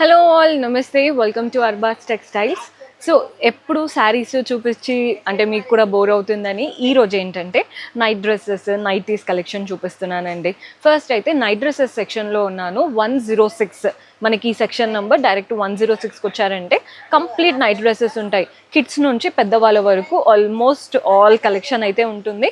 Hello all నమస్తే welcome to Arbaz textiles. So ఎప్పుడు శారీస్ చూపించి అంటే మీకు కూడా బోర్ అవుతుందని ఈరోజు ఏంటంటే నైట్ డ్రెస్సెస్ నైటీస్ కలెక్షన్ చూపిస్తున్నానండి. ఫస్ట్ అయితే నైట్ డ్రెస్సెస్ సెక్షన్లో ఉన్నాను. 106 మనకి ఈ సెక్షన్ నెంబర్ డైరెక్ట్ 106కి వచ్చారంటే కంప్లీట్ నైట్ డ్రెస్సెస్ ఉంటాయి. కిడ్స్ నుంచి పెద్దవాళ్ళ వరకు ఆల్మోస్ట్ ఆల్ కలెక్షన్ అయితే ఉంటుంది.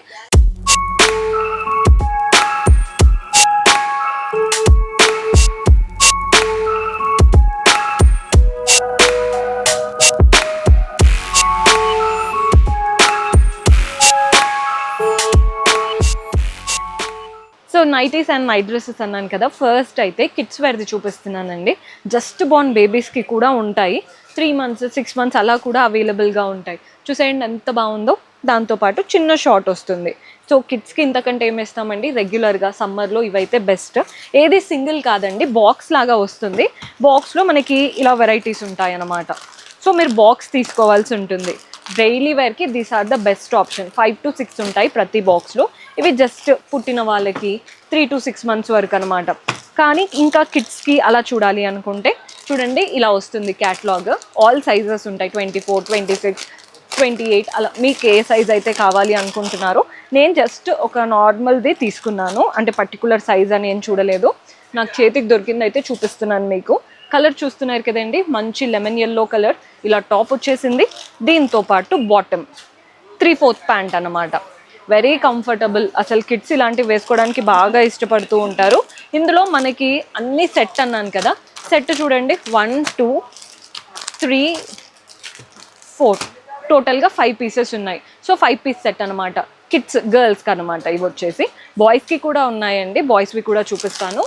So nighties and night dresses అన్నాను కదా. ఫస్ట్ అయితే కిడ్స్ వేర్ది చూపిస్తున్నానండి. జస్ట్ బోర్న్ బేబీస్కి కూడా ఉంటాయి. 3 months 6 months అలా కూడా అవైలబుల్గా ఉంటాయి. చూసేయండి ఎంత బాగుందో. దాంతోపాటు చిన్న షార్ట్ వస్తుంది. సో కిడ్స్కి ఇంతకంటే ఏమి ఇస్తామండి, రెగ్యులర్గా సమ్మర్లో ఇవైతే బెస్ట్. ఏది సింగిల్ కాదండి, బాక్స్ లాగా వస్తుంది. బాక్స్లో మనకి ఇలా వెరైటీస్ ఉంటాయి అన్నమాట. సో మీరు బాక్స్ తీసుకోవాల్సి ఉంటుంది. డైలీ వేర్కి these are the best option. 5 to 6 ఉంటాయి ప్రతి బాక్స్లో. ఇవి జస్ట్ పుట్టిన వాళ్ళకి 3 to 6 months వరకు అనమాట. కానీ ఇంకా కిడ్స్కి అలా చూడాలి అనుకుంటే చూడండి ఇలా వస్తుంది క్యాటలాగ్. ఆల్ సైజెస్ ఉంటాయి. 24, 26, 28 అలా మీకు ఏ సైజ్ అయితే కావాలి అనుకుంటున్నారో. నేను జస్ట్ ఒక నార్మల్ది తీసుకున్నాను, అంటే పర్టికులర్ సైజ్ అని ఏం చూడలేదు. నాకు చేతికి దొరికింది అయితే చూపిస్తున్నాను మీకు. కలర్ చూస్తున్నారు కదండి, మంచి లెమన్ ఎల్లో కలర్. ఇలా టాప్ వచ్చేసింది. దీంతో పాటు బాటమ్ 3/4 ప్యాంట్ అన్నమాట. Very comfortable. అసలు కిడ్స్ ఇలాంటివి వేసుకోవడానికి బాగా ఇష్టపడుతూ ఉంటారు. ఇందులో మనకి అన్ని సెట్ అన్నాను కదా, సెట్ చూడండి 1, 2, 3, 4 టోటల్గా 5 pieces ఉన్నాయి. సో 5 piece సెట్ అనమాట. కిడ్స్ గర్ల్స్కి అనమాట. ఇవి వచ్చేసి బాయ్స్కి కూడా ఉన్నాయండి. బాయ్స్వి కూడా చూపిస్తాను.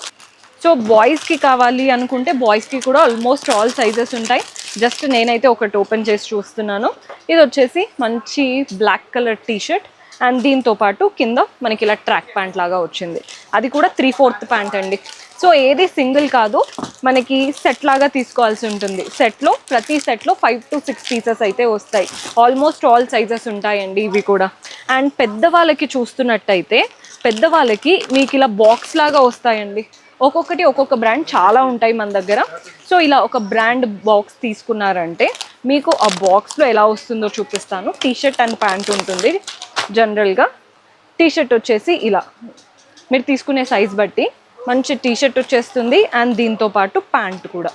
సో బాయ్స్కి కావాలి అనుకుంటే బాయ్స్కి కూడా ఆల్మోస్ట్ ఆల్ సైజెస్ ఉంటాయి. జస్ట్ నేనైతే ఒకటి ఓపెన్ చేసి చూస్తున్నాను. ఇది వచ్చేసి మంచి బ్లాక్ కలర్ టీషర్ట్ అండ్ దీంతో పాటు కింద మనకి ఇలా ట్రాక్ ప్యాంట్ లాగా వచ్చింది. అది కూడా 3/4 ప్యాంట్ అండి. సో ఏది సింగిల్ కాదు, మనకి సెట్ లాగా తీసుకోవాల్సి ఉంటుంది. సెట్లో ప్రతి సెట్లో 5 to 6 pieces అయితే వస్తాయి. ఆల్మోస్ట్ ఆల్ సైజెస్ ఉంటాయండి ఇవి కూడా. అండ్ పెద్దవాళ్ళకి చూస్తున్నట్టయితే పెద్దవాళ్ళకి మీకు ఇలా బాక్స్ లాగా వస్తాయండి. ఒక్కొక్కటి ఒక్కొక్క బ్రాండ్ చాలా ఉంటాయి మన దగ్గర. సో ఇలా ఒక బ్రాండ్ బాక్స్ తీసుకున్నారంటే మీకు ఆ బాక్స్లో ఎలా వస్తుందో చూపిస్తాను. టీషర్ట్ అండ్ ప్యాంట్ ఉంటుంది జనరల్గా. టీషర్ట్ వచ్చేసి ఇలా మీరు తీసుకునే సైజ్ బట్టి మంచి టీషర్ట్ వచ్చేస్తుంది. అండ్ దీంతో పాటు ప్యాంట్ కూడా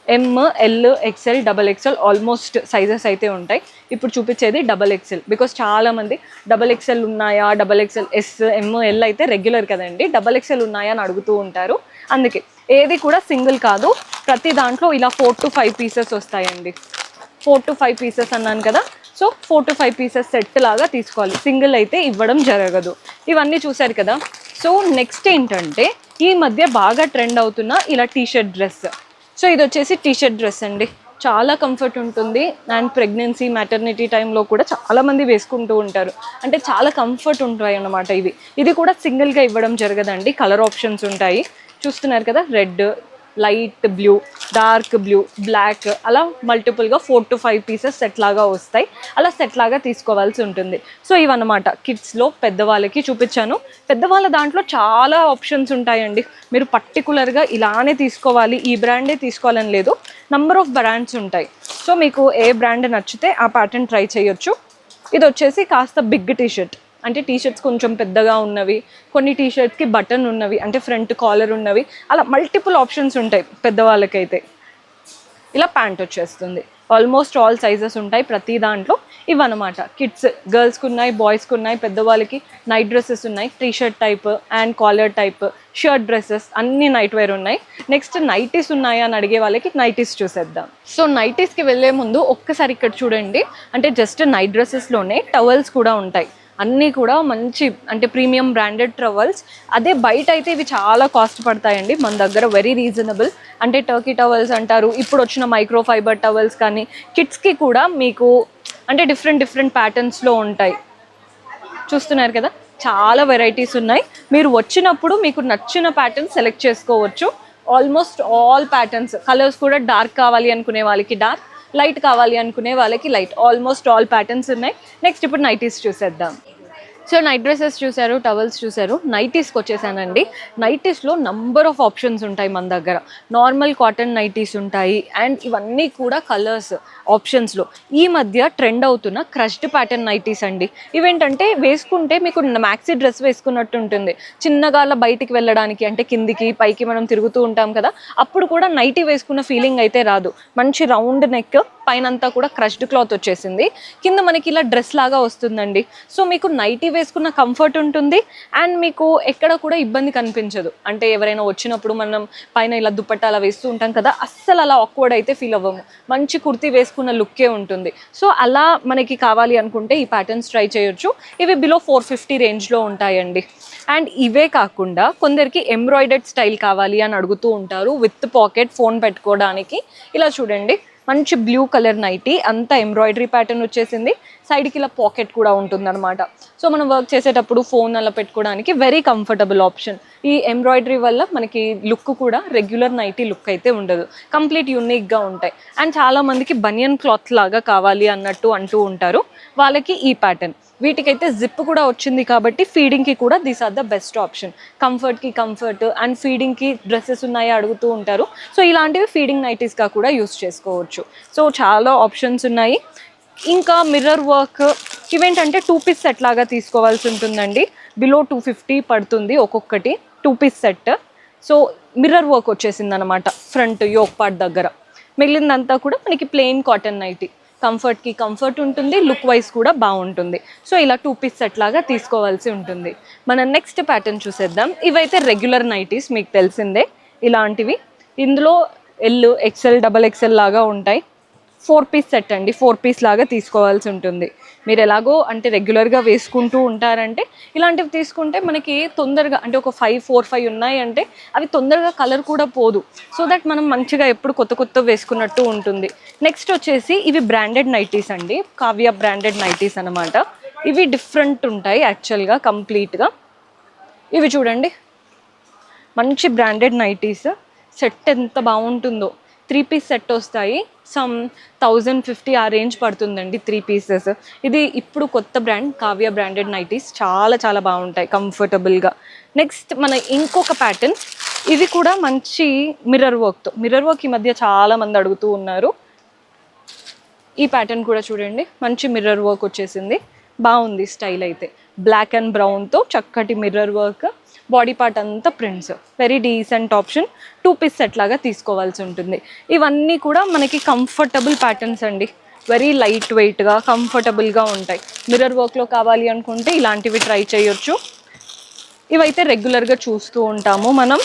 ML, XL, XXL almost sizes అయితే ఉంటాయి. ఇప్పుడు చూపించేది XXL. బికాస్ చాలామంది XXL ఉన్నాయా, XXL, S, M, L అయితే రెగ్యులర్ కదండి. XXL ఉన్నాయా అని అడుగుతూ ఉంటారు. అందుకే ఏది కూడా సింగిల్ కాదు, ప్రతి దాంట్లో ఇలా 4 to 5 pieces వస్తాయండి. 4 to 5 pieces అన్నాను కదా. సో 4 to 5 pieces సెట్ లాగా తీసుకోవాలి, సింగిల్ అయితే ఇవ్వడం జరగదు. ఇవన్నీ చూసారు కదా. సో నెక్స్ట్ ఏంటంటే ఈ మధ్య బాగా ట్రెండ్ అవుతున్న ఇలా టీషర్ట్ డ్రెస్. సో ఇది వచ్చేసి టీషర్ట్ డ్రెస్ అండి. చాలా కంఫర్ట్ ఉంటుంది. అండ్ ప్రెగ్నెన్సీ మ్యాటర్నిటీ టైంలో కూడా చాలామంది వేసుకుంటూ ఉంటారు. అంటే చాలా కంఫర్ట్ ఉంటాయి అన్నమాట ఇవి. ఇది కూడా సింగిల్గా ఇవ్వడం జరగదండి, కలర్ ఆప్షన్స్ ఉంటాయి. చూస్తున్నారు కదా, red, light blue, dark blue, black అలా మల్టిపుల్గా 4 to 5 pieces సెట్ లాగా వస్తాయి. అలా సెట్ లాగా తీసుకోవాల్సి ఉంటుంది. సో ఇవన్నమాట కిడ్స్లో. పెద్దవాళ్ళకి చూపించాను. పెద్దవాళ్ళ దాంట్లో చాలా ఆప్షన్స్ ఉంటాయండి. మీరు పర్టికులర్గా ఇలానే తీసుకోవాలి, ఈ బ్రాండే తీసుకోవాలని లేదు. నంబర్ ఆఫ్ బ్రాండ్స్ ఉంటాయి. సో మీకు ఏ బ్రాండ్ నచ్చితే ఆ ప్యాటర్న్ ట్రై చేయొచ్చు. ఇది వచ్చేసి కాస్త బిగ్ టీషర్ట్, అంటే టీషర్ట్స్ కొంచెం పెద్దగా ఉన్నవి, కొన్ని టీషర్ట్స్కి బటన్ ఉన్నవి, అంటే ఫ్రంట్ కాలర్ ఉన్నవి, అలా మల్టిపుల్ ఆప్షన్స్ ఉంటాయి. పెద్దవాళ్ళకైతే ఇలా ప్యాంట్ వచ్చేస్తుంది. ఆల్మోస్ట్ ఆల్ సైజెస్ ఉంటాయి ప్రతి దాంట్లో. ఇవన్నమాట కిడ్స్. గర్ల్స్కి ఉన్నాయి, బాయ్స్కి ఉన్నాయి, పెద్దవాళ్ళకి నైట్ డ్రెస్సెస్ ఉన్నాయి. T-shirt type and collar type, shirt dresses అన్ని నైట్ వేర్ ఉన్నాయి. నెక్స్ట్ నైటీస్ ఉన్నాయా అని అడిగే వాళ్ళకి నైటీస్ చూసేద్దాం. సో నైటీస్కి వెళ్ళే ముందు ఒక్కసారి ఇక్కడ చూడండి. అంటే జస్ట్ నైట్ డ్రెస్సెస్లోనే టవల్స్ కూడా ఉంటాయి. అన్నీ కూడా మంచి అంటే ప్రీమియం బ్రాండెడ్ టవల్స్. అదే బయట అయితే ఇవి చాలా కాస్ట్ పడతాయండి. మన దగ్గర వెరీ రీజనబుల్. అంటే టర్కీ టవల్స్ అంటారు, ఇప్పుడు వచ్చిన మైక్రో ఫైబర్ టవల్స్. కానీ కిడ్స్కి కూడా మీకు అంటే డిఫరెంట్ ప్యాటర్న్స్లో ఉంటాయి. చూస్తున్నారు కదా, చాలా వెరైటీస్ ఉన్నాయి. మీరు వచ్చినప్పుడు మీకు నచ్చిన ప్యాటర్న్ సెలెక్ట్ చేసుకోవచ్చు. Almost all patterns. కలర్స్ కూడా డార్క్ కావాలి అనుకునే వాళ్ళకి డార్క్, లైట్ కావాలి అనుకునే వాళ్ళకి లైట్, ఆల్మోస్ట్ ఆల్ ప్యాటర్న్స్ ఉన్నాయి. నెక్స్ట్ ఇప్పుడు నైటీస్ చూసేద్దాం. సో నైట్ డ్రెస్సెస్ చూసారు, టవల్స్ చూసారు. నైటీస్కి వచ్చేసానండి. నైటీస్లో నంబర్ ఆఫ్ ఆప్షన్స్ ఉంటాయి మన దగ్గర. నార్మల్ కాటన్ నైటీస్ ఉంటాయి అండ్ ఇవన్నీ కూడా కలర్స్ ఆప్షన్స్లో. ఈ మధ్య ట్రెండ్ అవుతున్న క్రష్డ్ ప్యాటర్న్ నైటీస్ అండి. ఇవేంటంటే వేసుకుంటే మీకు మ్యాక్సీ డ్రెస్ వేసుకున్నట్టు ఉంటుంది. చిన్నగా అలా బయటికి వెళ్ళడానికి, అంటే కిందికి పైకి మనం తిరుగుతూ ఉంటాం కదా, అప్పుడు కూడా నైటీ వేసుకున్న ఫీలింగ్ అయితే రాదు. మంచి రౌండ్ నెక్, పైనంతా కూడా క్రష్డ్ క్లాత్ వచ్చేసింది, కింద మనకి ఇలా డ్రెస్ లాగా వస్తుందండి. సో మీకు నైటీ వేసుకున్న కంఫర్ట్ ఉంటుంది అండ్ మీకు ఎక్కడ కూడా ఇబ్బంది కనిపించదు. అంటే ఎవరైనా వచ్చినప్పుడు మనం పైన ఇలా దుపట్టా అలా వేస్తూ ఉంటాం కదా, అస్సలు అలా ఆక్వర్డ్ అయితే ఫీల్ అవ్వము. మంచి కుర్తీ వేసుకున్న లుక్కే ఉంటుంది. సో అలా మనకి కావాలి అనుకుంటే ఈ ప్యాటర్న్స్ ట్రై చేయొచ్చు. ఇవి బిలో 450 రేంజ్లో ఉంటాయండి. అండ్ ఇవే కాకుండా కొందరికి ఎంబ్రాయిడర్డ్ స్టైల్ కావాలి అని అడుగుతూ ఉంటారు, విత్ పాకెట్, ఫోన్ పెట్టుకోవడానికి. ఇలా చూడండి, మంచి బ్లూ కలర్ నైటీ, అంతా ఎంబ్రాయిడరీ ప్యాటర్న్ వచ్చేసింది. సైడ్కి ఇలా పాకెట్ కూడా ఉంటుందన్నమాట. సో మనం వర్క్ చేసేటప్పుడు ఫోన్ అలా పెట్టుకోవడానికి వెరీ కంఫర్టబుల్ ఆప్షన్. ఈ ఎంబ్రాయిడరీ వల్ల మనకి లుక్ కూడా రెగ్యులర్ నైటీ లుక్ అయితే ఉండదు, కంప్లీట్ యూనిక్గా ఉంటాయి. అండ్ చాలామందికి బనియన్ క్లాత్ లాగా కావాలి అన్నట్టు అంటూ ఉంటారు, వాళ్ళకి ఈ ప్యాటర్న్. వీటికైతే జిప్ కూడా వచ్చింది కాబట్టి ఫీడింగ్కి కూడా these are the best option. కంఫర్ట్కి కంఫర్ట్ అండ్ ఫీడింగ్కి డ్రెస్సెస్ ఉన్నాయా అడుగుతూ ఉంటారు. సో ఇలాంటివి ఫీడింగ్ నైటీస్గా కూడా యూస్ చేసుకోవచ్చు. సో చాలా ఆప్షన్స్ ఉన్నాయి. ఇంకా మిర్రర్ వర్క్, ఇవేంటంటే 2 పీస్ సెట్ లాగా తీసుకోవాల్సి ఉంటుందండి. బిలో 250 పడుతుంది ఒక్కొక్కటి 2 piece set. So mirror work వచ్చేసింది అనమాట ఫ్రంట్ యోక్ పార్ట్ దగ్గర. మిగిలిందంతా కూడా మనకి ప్లెయిన్ కాటన్ నైటీ. కంఫర్ట్కి కంఫర్ట్ ఉంటుంది, లుక్ వైజ్ కూడా బాగుంటుంది. సో ఇలా 2 పీస్ సెట్ లాగా తీసుకోవాల్సి ఉంటుంది. మనం నెక్స్ట్ ప్యాటర్న్ చూసేద్దాం. ఇవైతే రెగ్యులర్ నైటీస్, మీకు తెలిసిందే ఇలాంటివి. ఇందులో ఎల్, ఎక్సెల్, డబల్ ఎక్సెల్ లాగా ఉంటాయి. 4 పీస్ సెట్ అండి, 4 పీస్ లాగా తీసుకోవాల్సి ఉంటుంది. మీరు ఎలాగో అంటే రెగ్యులర్గా వేసుకుంటూ ఉంటారంటే ఇలాంటివి తీసుకుంటే మనకి తొందరగా, అంటే ఒక 4-5 ఉన్నాయి అంటే అవి తొందరగా కలర్ కూడా పోదు. సో దట్ మనం మంచిగా ఎప్పుడు కొత్త వేసుకున్నట్టు ఉంటుంది. నెక్స్ట్ వచ్చేసి ఇవి బ్రాండెడ్ నైటీస్ అండి, కావ్య బ్రాండెడ్ నైటీస్ అనమాట. ఇవి డిఫరెంట్ ఉంటాయి యాక్చువల్గా కంప్లీట్గా. ఇవి చూడండి, మంచి బ్రాండెడ్ నైటీస్. సెట్ ఎంత బాగుంటుందో. 3 పీస్ సెట్ వస్తాయి, సమ్ 1050 ఆ రేంజ్ పడుతుందండి 3 పీసెస్. ఇది ఇప్పుడు కొత్త బ్రాండ్, కావ్య బ్రాండెడ్ నైటీస్. చాలా చాలా బాగుంటాయి కంఫర్టబుల్గా. నెక్స్ట్ మన ఇంకొక ప్యాటర్న్, ఇది కూడా మంచి మిర్రర్ వర్క్తో. మిర్రర్ వర్క్ ఈ మధ్య చాలా మంది అడుగుతూ ఉన్నారు. ఈ ప్యాటర్న్ కూడా చూడండి, మంచి మిర్రర్ వర్క్ వచ్చేసింది, బాగుంది స్టైల్ అయితే. బ్లాక్ అండ్ బ్రౌన్తో చక్కటి మిర్రర్ వర్క్, బాడీ పార్ట్ అంతా prints. Very decent option. 2 piece set లాగా తీసుకోవాల్సి ఉంటుంది. ఇవన్నీ కూడా మనకి కంఫర్టబుల్ ప్యాటర్న్స్ అండి, వెరీ లైట్ వెయిట్గా కంఫర్టబుల్గా ఉంటాయి. మిర్రర్ వర్క్లో కావాలి అనుకుంటే ఇలాంటివి ట్రై చేయొచ్చు. ఇవైతే రెగ్యులర్గా చూస్తూ ఉంటాము మనం.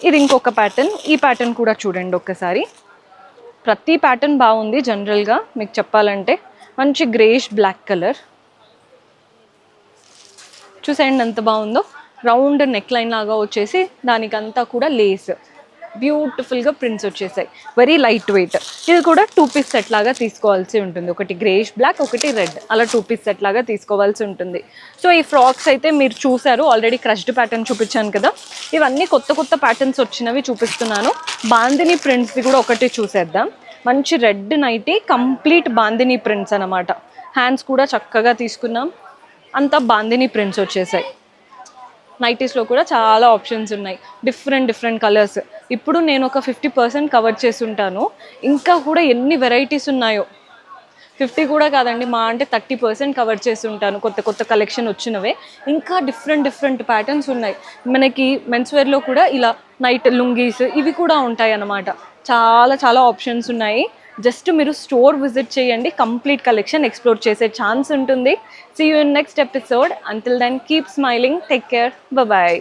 ఇది ఇంకొక ప్యాటర్న్. ఈ ప్యాటర్న్ కూడా చూడండి ఒక్కసారి. ప్రతి ప్యాటర్న్ బాగుంది జనరల్గా మీకు చెప్పాలంటే. మంచి గ్రేష్ బ్లాక్ కలర్, చూసేయండి ఎంత బాగుందో. రౌండ్ నెక్ లైన్ లాగా వచ్చేసి దానికంతా కూడా లేస్, బ్యూటిఫుల్గా ప్రింట్స్ వచ్చేసాయి, వెరీ లైట్ వెయిట్. ఇది కూడా 2 పీస్ సెట్ లాగా తీసుకోవాల్సి ఉంటుంది. ఒకటి గ్రేష్ బ్లాక్, ఒకటి రెడ్, అలా 2 పీస్ సెట్ లాగా తీసుకోవాల్సి ఉంటుంది. సో ఈ ఫ్రాక్స్ అయితే మీరు చూసారు ఆల్రెడీ, క్రష్డ్ ప్యాటర్న్ చూపించాను కదా. ఇవన్నీ కొత్త ప్యాటర్న్స్ వచ్చినవి చూపిస్తున్నాను. బాందిని ప్రింట్స్ది కూడా ఒకటి చూసేద్దాం. మంచి red nighty, complete bandhani prints అనమాట. హ్యాండ్స్ కూడా చక్కగా తీసుకున్నాం, అంతా బాందిని ప్రింట్స్ వచ్చేసాయి. నైటీస్లో కూడా చాలా ఆప్షన్స్ ఉన్నాయి, డిఫరెంట్ కలర్స్. ఇప్పుడు నేను ఒక 50% కవర్ చేసి ఉంటాను, ఇంకా కూడా ఎన్ని వెరైటీస్ ఉన్నాయో. 50 కూడా కాదండి, మా అంటే 30% కవర్ చేసి ఉంటాను. కొత్త కలెక్షన్ వచ్చినవే, ఇంకా డిఫరెంట్ ప్యాటర్న్స్ ఉన్నాయి. మనకి మెన్స్ వేర్లో కూడా ఇలా నైట్ లుంగీస్ ఇవి కూడా ఉంటాయి అన్నమాట. చాలా ఆప్షన్స్ ఉన్నాయి. జస్ట్ మీరు స్టోర్ విజిట్ చేయండి, కంప్లీట్ కలెక్షన్ ఎక్స్ప్లోర్ చేసే ఛాన్స్ ఉంటుంది. See you in next episode. Until then keep smiling, take care, bye.